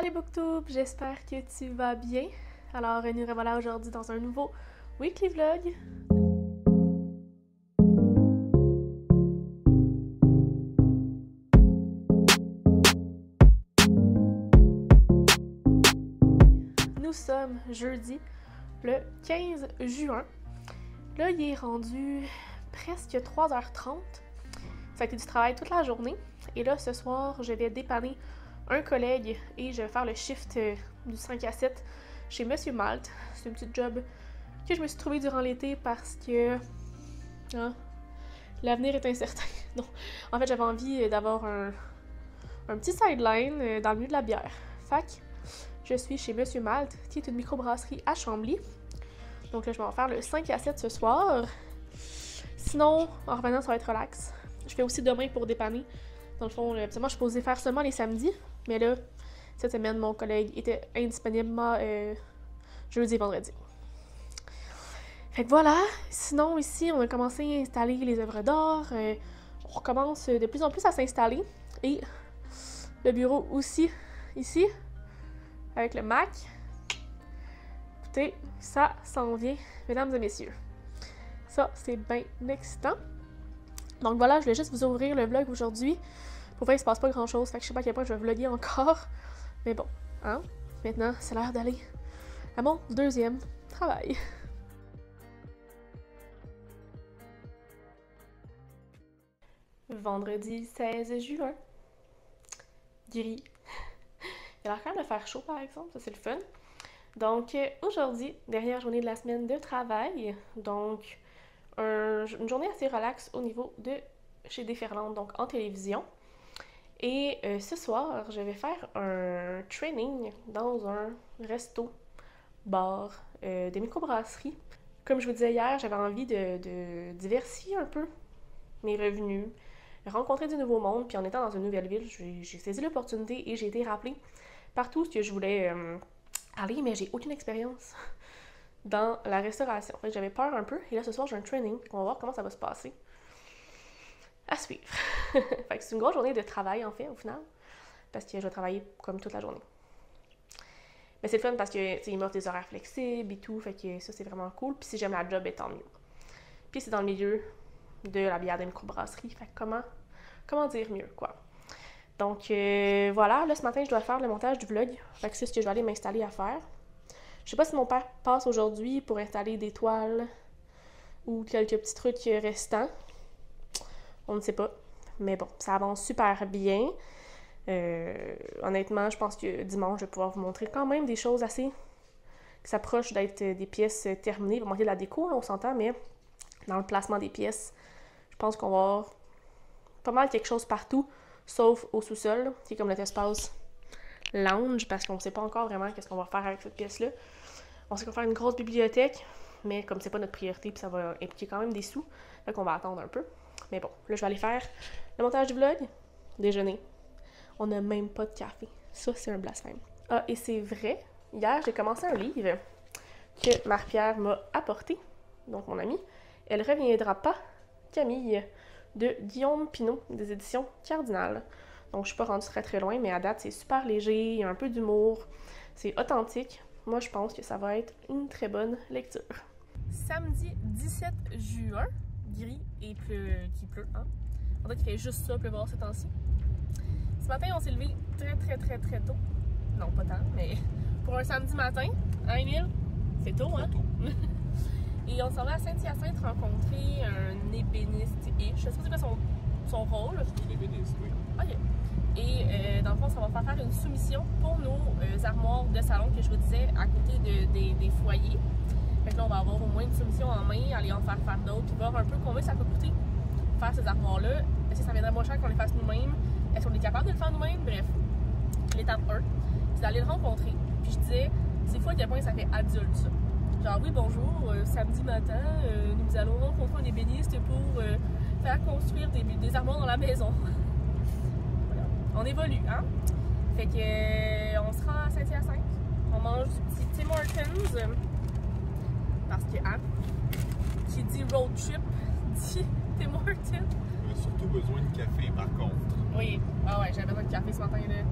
Salut Booktube, j'espère que tu vas bien. Alors nous revoilà aujourd'hui dans un nouveau weekly vlog. Nous sommes jeudi, le 15 juin. Là, il est rendu presque 3h30. Ça a été du travail toute la journée. Et là, ce soir, je vais dépanner un collègue et je vais faire le shift du 5 à 7 chez Monsieur Malte. C'est un petit job que je me suis trouvé durant l'été parce que l'avenir est incertain. Non. En fait, j'avais envie d'avoir un petit sideline dans le milieu de la bière. Fait que je suis chez Monsieur Malte, qui est une microbrasserie à Chambly. Donc là, je vais en faire le 5 à 7 ce soir. Sinon, en revenant, ça va être relax. Je fais aussi demain pour dépanner. Dans le fond, habituellement, je suis supposée faire seulement les samedis. Mais là, cette semaine, mon collègue était indisponible jeudi et vendredi. Fait que voilà. Sinon, ici, on a commencé à installer les œuvres d'art. On recommence de plus en plus à s'installer. Et le bureau aussi, ici, avec le Mac. Écoutez, ça s'en vient, mesdames et messieurs. Ça, c'est bien excitant. Donc voilà, je voulais juste vous ouvrir le vlog aujourd'hui. Pour vrai, il se passe pas grand-chose, fait que je sais pas à quel point je vais vlogger encore. Mais bon, hein? Maintenant, c'est l'heure d'aller à mon deuxième travail. Vendredi 16 juin. Gris. Il a l'air quand même de faire chaud, par exemple, ça c'est le fun. Donc, aujourd'hui, dernière journée de la semaine de travail. Donc, une journée assez relaxe au niveau de chez Déferlante, donc en télévision. Et ce soir, je vais faire un training dans un resto-bar de microbrasserie. Comme je vous disais hier, j'avais envie de diversifier un peu mes revenus, rencontrer du nouveau monde, puis en étant dans une nouvelle ville, j'ai saisi l'opportunité et j'ai été rappelée partout ce que je voulais aller, mais j'ai aucune expérience dans la restauration. En fait, j'avais peur un peu, et là ce soir j'ai un training, on va voir comment ça va se passer. À suivre. Fait que c'est une grosse journée de travail en fait au final, parce que je vais travailler comme toute la journée. Mais c'est le fun parce que ils m'offrent des horaires flexibles et tout, fait que ça c'est vraiment cool. Puis si j'aime la job, tant mieux. Puis c'est dans le milieu de la bière de microbrasserie, fait que comment dire mieux quoi. Donc voilà, là ce matin je dois faire le montage du vlog, fait que c'est ce que je vais aller m'installer à faire. Je sais pas si mon père passe aujourd'hui pour installer des toiles ou quelques petits trucs restants. On ne sait pas. Mais bon, ça avance super bien. Honnêtement, je pense que dimanche, je vais pouvoir vous montrer quand même des choses assez qui s'approchent d'être des pièces terminées. Il va manquer de la déco, là, on s'entend, mais dans le placement des pièces, je pense qu'on va avoir pas mal quelque chose partout, sauf au sous-sol, qui est comme notre espace lounge, parce qu'on ne sait pas encore vraiment qu'est-ce qu'on va faire avec cette pièce-là. On sait qu'on va faire une grosse bibliothèque, mais comme c'est pas notre priorité, puis ça va impliquer quand même des sous, donc on va attendre un peu. Mais bon, là, je vais aller faire le montage du vlog, déjeuner. On n'a même pas de café. Ça, c'est un blasphème. Ah, et c'est vrai, hier, j'ai commencé un livre que Marie-Pierre m'a apporté, donc mon amie. Elle reviendra pas, Camille, de Guillaume Pinault, des éditions Cardinal. Donc, je suis pas rendue très très loin, mais à date, c'est super léger, il y a un peu d'humour, c'est authentique. Moi, je pense que ça va être une très bonne lecture. Samedi 17 juin. Gris et qui pleut, hein? On dirait qu'il fait juste ça, pleuvoir ces temps-ci. Ce matin, on s'est levé très tôt. Non, pas tant, mais pour un samedi matin, hein, Émile? C'est tôt, hein? Et on s'en va à Saint-Hyacinthe rencontrer un ébéniste et je sais pas c'est quoi son rôle. C'est un ébéniste, oui. OK. Et dans le fond, ça va faire une soumission pour nos armoires de salon que je vous disais à côté des foyers. Fait que là, on va avoir au moins une soumission en main, aller en faire d'autres, puis voir un peu combien ça peut coûter faire ces armoires-là. Est-ce que ça viendrait moins cher qu'on les fasse nous-mêmes? Est-ce qu'on est capable de le faire nous-mêmes? Bref, l'étape 1, c'est d'aller le rencontrer. Puis je disais, c'est fou à quel point ça fait adulte, ça. Genre, oui, bonjour, samedi matin, nous allons rencontrer un ébéniste pour faire construire des armoires dans la maison. Voilà. On évolue, hein? Fait que on sera à Saint-Hyacinthe. On mange du petit Tim Hortons. Parce que, hein, qui dit road trip, dit Tim Hortons. On a surtout besoin de café, par contre. Oui, ah ouais, j'avais besoin de café ce matin, là.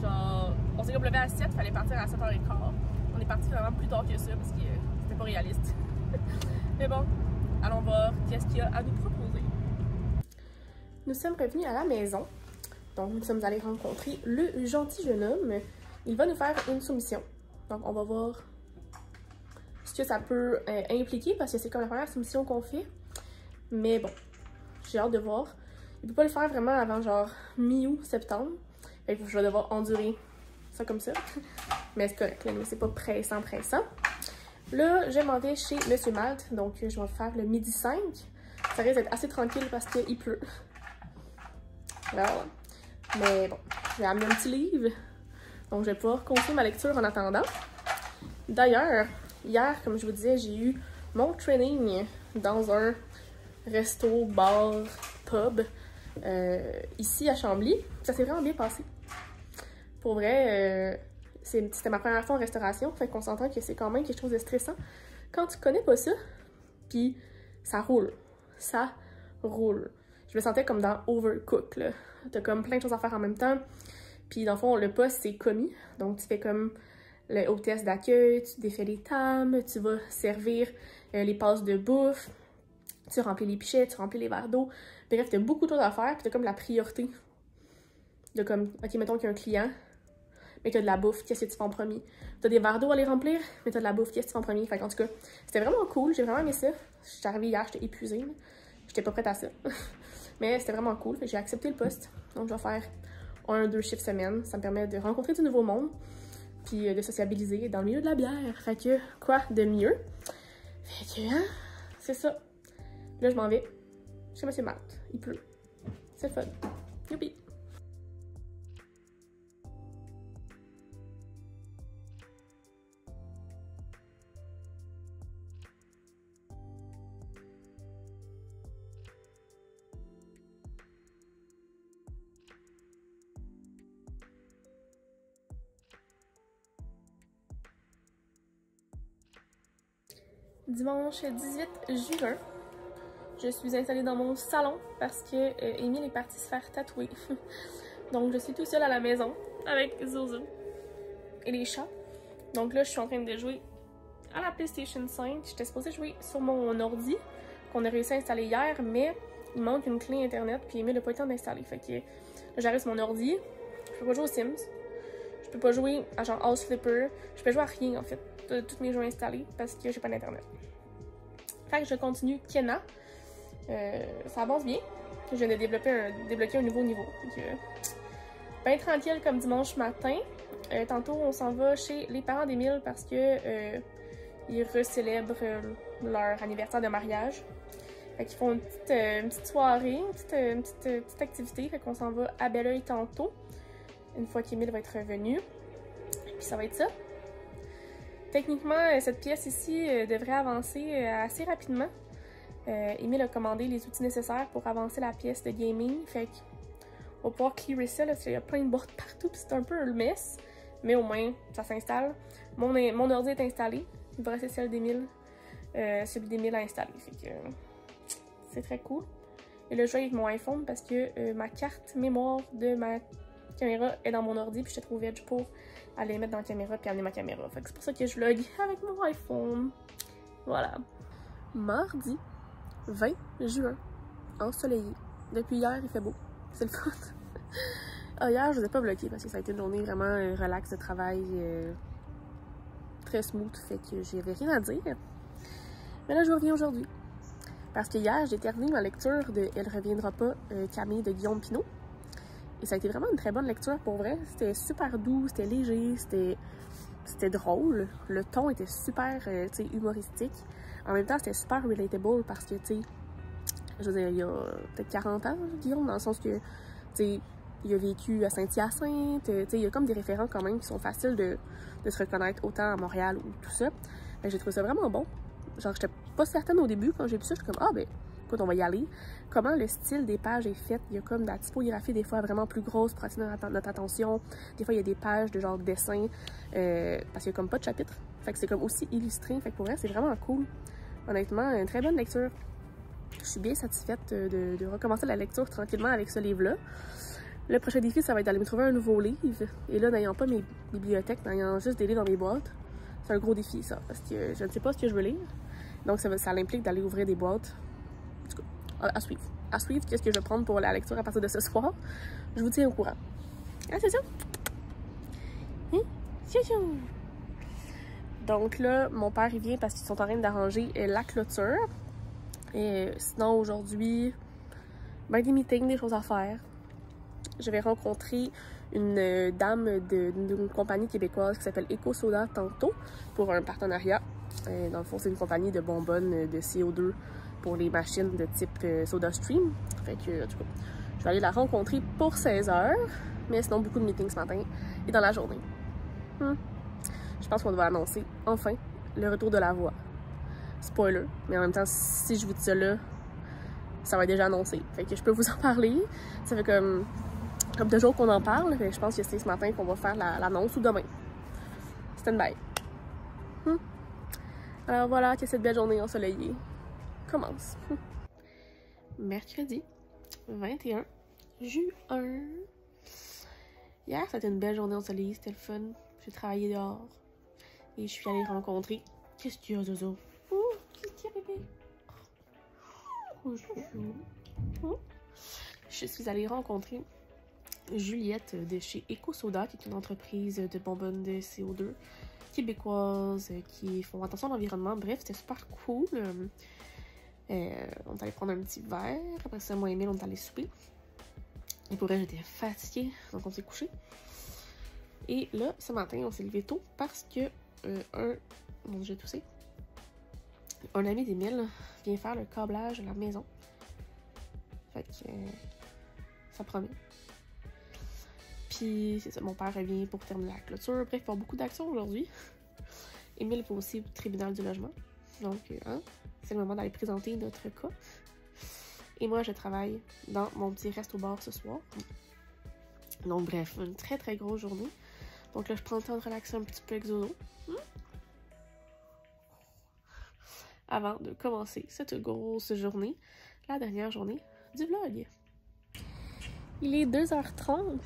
Genre, on s'est s'est comme levé à 7, il fallait partir à 7h15. On est parti vraiment plus tard que ça parce que c'était pas réaliste. Mais bon, allons voir qu'est-ce qu'il y a à nous proposer. Nous sommes revenus à la maison. Donc, nous sommes allés rencontrer le gentil jeune homme. Il va nous faire une soumission. Donc, on va voir ce que ça peut impliquer parce que c'est comme la première soumission qu'on fait. Mais bon, j'ai hâte de voir. Il peut pas le faire vraiment avant genre mi-août, septembre. Fait que je vais devoir endurer ça comme ça. Mais c'est correct, là, mais c'est pas pressant. Là, je m'en vais chez Monsieur Malte. Donc, je vais faire le midi 5. Ça risque d'être assez tranquille parce qu'il pleut. Voilà. Mais bon, je vais amener un petit livre. Donc, je vais pouvoir continuer ma lecture en attendant. D'ailleurs, hier, comme je vous disais, j'ai eu mon training dans un resto, bar, pub, ici à Chambly. Ça s'est vraiment bien passé. Pour vrai, c'était ma première fois en restauration, fait qu'on s'entend que c'est quand même quelque chose de stressant. Quand tu connais pas ça, puis ça roule. Ça roule. Je me sentais comme dans Overcook, là. T'as comme plein de choses à faire en même temps. Puis dans le fond, le poste, c'est commis. Donc tu fais comme le hôtesse d'accueil, tu défais les tables, tu vas servir les passes de bouffe, tu remplis les pichets, tu remplis les verres d'eau. Bref, t'as beaucoup de choses à faire, puis t'as comme la priorité de comme, ok, mettons qu'il y a un client, mais t'as de la bouffe, qu'est-ce que tu fais en premier? T'as des verres d'eau à les remplir, mais t'as de la bouffe, qu'est-ce que tu fais en premier? Fait qu'en tout cas, c'était vraiment cool, j'ai vraiment aimé ça. J'étais arrivée hier, j'étais épuisée, j'étais pas prête à ça. Mais c'était vraiment cool, j'ai accepté le poste. Donc je vais faire 1-2 chiffres semaine, ça me permet de rencontrer du nouveau monde, puis de sociabiliser dans le milieu de la bière. Fait que, quoi de mieux? Fait que, hein, c'est ça. Là, je m'en vais chez Monsieur Malte. Il pleut. C'est le fun. Youpi! Dimanche 18 juin, je suis installée dans mon salon parce que Émile est parti se faire tatouer. Donc je suis tout seule à la maison avec Zozo et les chats. Donc là, je suis en train de jouer à la PlayStation 5. J'étais supposée jouer sur mon ordi qu'on a réussi à installer hier, mais il manque une clé internet puis Émile n'a pas eu le temps d'installer. Fait que là, j'arrive sur mon ordi. Je peux pas jouer aux Sims. Je peux pas jouer à genre House Flipper. Je peux jouer à rien en fait. Tous mes jeux installés parce que j'ai pas d'internet. Fait que je continue Kena. Ça avance bien. Je viens de débloquer un nouveau niveau. Donc, ben tranquille comme dimanche matin. Tantôt, on s'en va chez les parents d'Émile parce que ils recélèbrent leur anniversaire de mariage. Fait qu'ils font une petite soirée, une petite activité. Fait qu'on s'en va à Belleuil tantôt. Une fois qu'Émile va être revenu. Puis ça va être ça. Techniquement, cette pièce ici devrait avancer assez rapidement. Émile a commandé les outils nécessaires pour avancer la pièce de gaming. Fait qu'on va pouvoir clearer ça, là, parce qu'il y a plein de boîtes partout, puis c'est un peu le mess. Mais au moins, ça s'installe. Mon ordi est installé. Il va rester celle d'Émile. Celui d'Émile à installer. Fait que c'est très cool. Et là, je joue avec mon iPhone parce que ma carte mémoire de ma caméra est dans mon ordi, puis j'étais trop veg pour aller mettre dans la caméra puis amener ma caméra. Fait que c'est pour ça que je vlog avec mon iPhone. Voilà. Mardi 20 juin, ensoleillé. Depuis hier, il fait beau. C'est le fun. Hier, je ne vous ai pas vlogué parce que ça a été une journée vraiment relax de travail, très smooth, fait que j'avais rien à dire. Mais là, je reviens aujourd'hui. Parce que hier, j'ai terminé ma lecture de Elle reviendra pas, Camille de Guillaume Pinault. Et ça a été vraiment une très bonne lecture pour vrai. C'était super doux, c'était léger, c'était drôle. Le ton était super humoristique. En même temps, c'était super relatable parce que, tu sais, je veux dire, il y a peut-être 40 ans, Guillaume, dans le sens que, tu sais, il a vécu à Saint-Hyacinthe. Tu sais, il y a comme des référents quand même qui sont faciles de se reconnaître autant à Montréal ou tout ça. J'ai trouvé ça vraiment bon. Genre, j'étais pas certaine au début quand j'ai vu ça. Je suis comme, ah ben, écoute, on va y aller. Comment le style des pages est fait. Il y a comme de la typographie des fois vraiment plus grosse pour attirer notre attention. Des fois, il y a des pages de genre dessin parce qu'il y a comme pas de chapitre. Fait que c'est comme aussi illustré. Fait que pour vrai, c'est vraiment cool. Honnêtement, une très bonne lecture. Je suis bien satisfaite de recommencer la lecture tranquillement avec ce livre-là. Le prochain défi, ça va être d'aller me trouver un nouveau livre. Et là, n'ayant pas mes bibliothèques, n'ayant juste des livres dans mes boîtes, c'est un gros défi, ça. Parce que je ne sais pas ce que je veux lire. Donc, ça implique d'aller ouvrir des boîtes. En tout cas, à suivre. À suivre, qu'est-ce que je vais prendre pour la lecture à partir de ce soir. Je vous tiens au courant. Ah, c'est ça? Hein? Chou-chou! Donc là, mon père, il vient parce qu'ils sont en train d'arranger la clôture. Et sinon, aujourd'hui, ben, des meetings, des choses à faire. Je vais rencontrer une dame d'une compagnie québécoise qui s'appelle EcoSoda tantôt pour un partenariat. Dans le fond, c'est une compagnie de bonbonnes de CO2 pour les machines de type SodaStream. Fait que, en tout cas, je vais aller la rencontrer pour 16h. Mais sinon, beaucoup de meetings ce matin et dans la journée. Je pense qu'on doit annoncer, enfin, le retour de la voix. Spoiler. Mais en même temps, si je vous dis ça là, ça va être déjà annoncé. Fait que je peux vous en parler. Ça fait comme 2 jours qu'on en parle. Fait que je pense que c'est ce matin qu'on va faire l'annonce ou demain. Stand by. Alors voilà que cette belle journée ensoleillée commence. Mercredi 21 juin. Hier, c'était une belle journée ensoleillée, c'était le fun. J'ai travaillé dehors. Et je suis allée rencontrer... Qu'est-ce qu'il y a, Zozo? Qu'est-ce qu'il y a, bébé? Je suis allée rencontrer Juliette de chez EcoSoda, qui est une entreprise de bonbonnes de CO2 québécoises qui font attention à l'environnement. Bref, c'était super cool. On est allé prendre un petit verre. Après ça, moi et Emile, on est allé souper. Et pour elle, j'étais fatiguée, donc on s'est couché. Et là, ce matin, on s'est levé tôt parce que mon Dieu, j'ai toussé. Un ami d'Emile vient faire le câblage de la maison. Fait que ça promet. Puis c'est ça, mon père revient pour terminer la clôture. Bref, il y a beaucoup d'actions aujourd'hui. Emile va aussi au tribunal du logement. Donc, c'est le moment d'aller présenter notre cas. Et moi, je travaille dans mon petit resto-bar ce soir. Donc, bref, une très très grosse journée. Donc là, je prends le temps de relaxer un petit peu avec Zozo. Avant de commencer cette grosse journée, la dernière journée du vlog. Il est 2h30.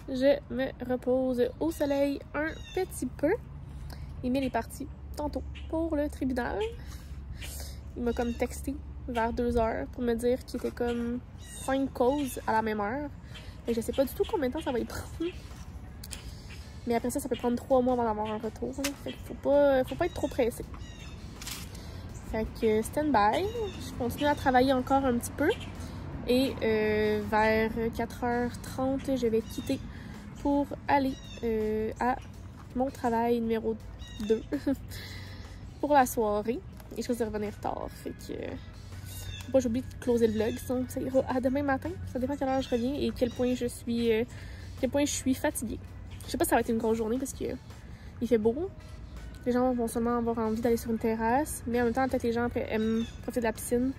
Je me repose au soleil un petit peu. Emile est parti tantôt pour le tribunal. Il m'a comme texté vers 2h pour me dire qu'il était comme 5 causes à la même heure. Et je sais pas du tout combien de temps ça va y prendre. Mais après ça, ça peut prendre 3 mois avant d'avoir un retour. Là. Fait qu'il faut pas être trop pressé. Fait que stand by. Je continue à travailler encore un petit peu. Et vers 4h30, je vais quitter pour aller à mon travail numéro 2 pour la soirée. Et je risque de revenir tard. Fait que faut pas que j'oublie de closer le vlog, sinon ça ira à demain matin. Ça dépend à quelle heure je reviens et quel point je suis fatiguée. Je sais pas si ça va être une grosse journée parce que il fait beau. Les gens vont seulement avoir envie d'aller sur une terrasse, mais en même temps, peut-être les gens aiment profiter de la piscine.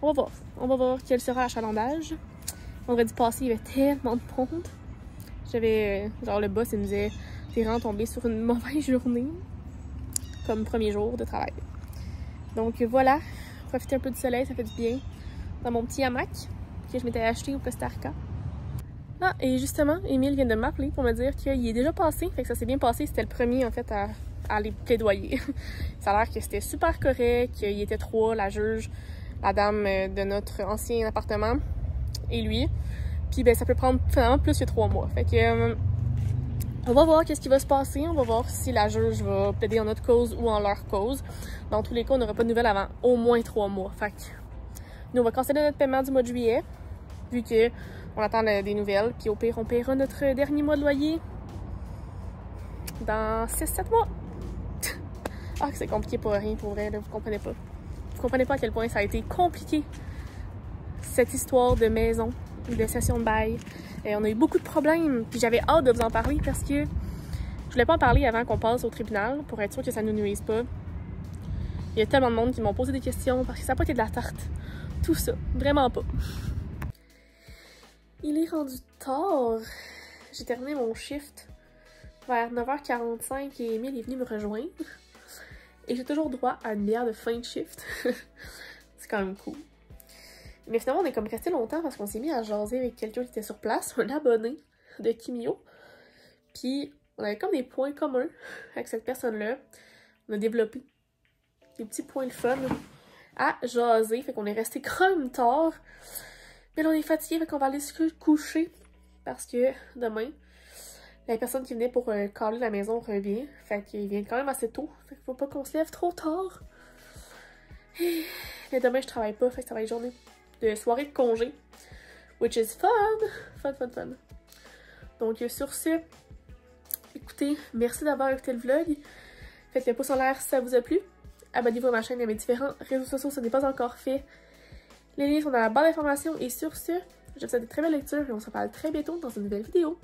On va voir. On va voir quel sera l'achalandage. Vendredi passé, il y avait tellement de monde. J'avais, genre le boss, il me disait, t'es vraiment tombé sur une mauvaise journée. Comme premier jour de travail. Donc voilà, profiter un peu du soleil, ça fait du bien. Dans mon petit hamac que je m'étais acheté au Costa Rica. Ah, et justement, Emile vient de m'appeler pour me dire qu'il est déjà passé. Fait que ça s'est bien passé. C'était le premier, en fait, à aller plaidoyer. Ça a l'air que c'était super correct, qu'il était 3, la juge, la dame de notre ancien appartement et lui. Puis ben ça peut prendre finalement plus que 3 mois. Fait que on va voir qu'est-ce qui va se passer. On va voir si la juge va plaider en notre cause ou en leur cause. Dans tous les cas, on n'aura pas de nouvelles avant au moins 3 mois. Fait que nous, on va canceller notre paiement du mois de juillet, vu que on attend des nouvelles. Puis au pire, on paiera notre dernier mois de loyer dans 6-7 mois. Ah, que c'est compliqué pour rien, pour vrai, là, vous comprenez pas. Vous comprenez pas à quel point ça a été compliqué, cette histoire de maison, de session de bail. Et on a eu beaucoup de problèmes, puis j'avais hâte de vous en parler parce que je voulais pas en parler avant qu'on passe au tribunal, pour être sûr que ça ne nous nuise pas. Il y a tellement de monde qui m'ont posé des questions parce que ça n'a pas été de la tarte. Tout ça, vraiment pas. Il est rendu tard. J'ai terminé mon shift vers 9h45 et Emile est venu me rejoindre. Et j'ai toujours droit à une bière de fin de shift. C'est quand même cool. Mais finalement, on est comme resté longtemps parce qu'on s'est mis à jaser avec quelqu'un qui était sur place, un abonné de Kimio. Puis, on avait comme des points communs avec cette personne-là. On a développé des petits points de fun à jaser. Fait qu'on est resté quand même tard. Mais là, on est fatigué, fait qu'on va aller se coucher. Parce que demain, la personne qui venait pour caler la maison revient. Fait qu'il vient quand même assez tôt. Fait qu'il faut pas qu'on se lève trop tard. Mais demain, je travaille pas. Fait que ça va être journée de soirée de congé. Which is fun! Fun, fun, fun. Donc, sur ce, écoutez, merci d'avoir écouté le vlog. Faites le pouce en l'air si ça vous a plu. Abonnez-vous à ma chaîne et à mes différents réseaux sociaux si ce n'est pas encore fait. Les liens sont dans la barre d'informations. Et sur ce, je vous souhaite de très belles lectures et on se reparle très bientôt dans une nouvelle vidéo.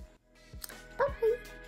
Bye!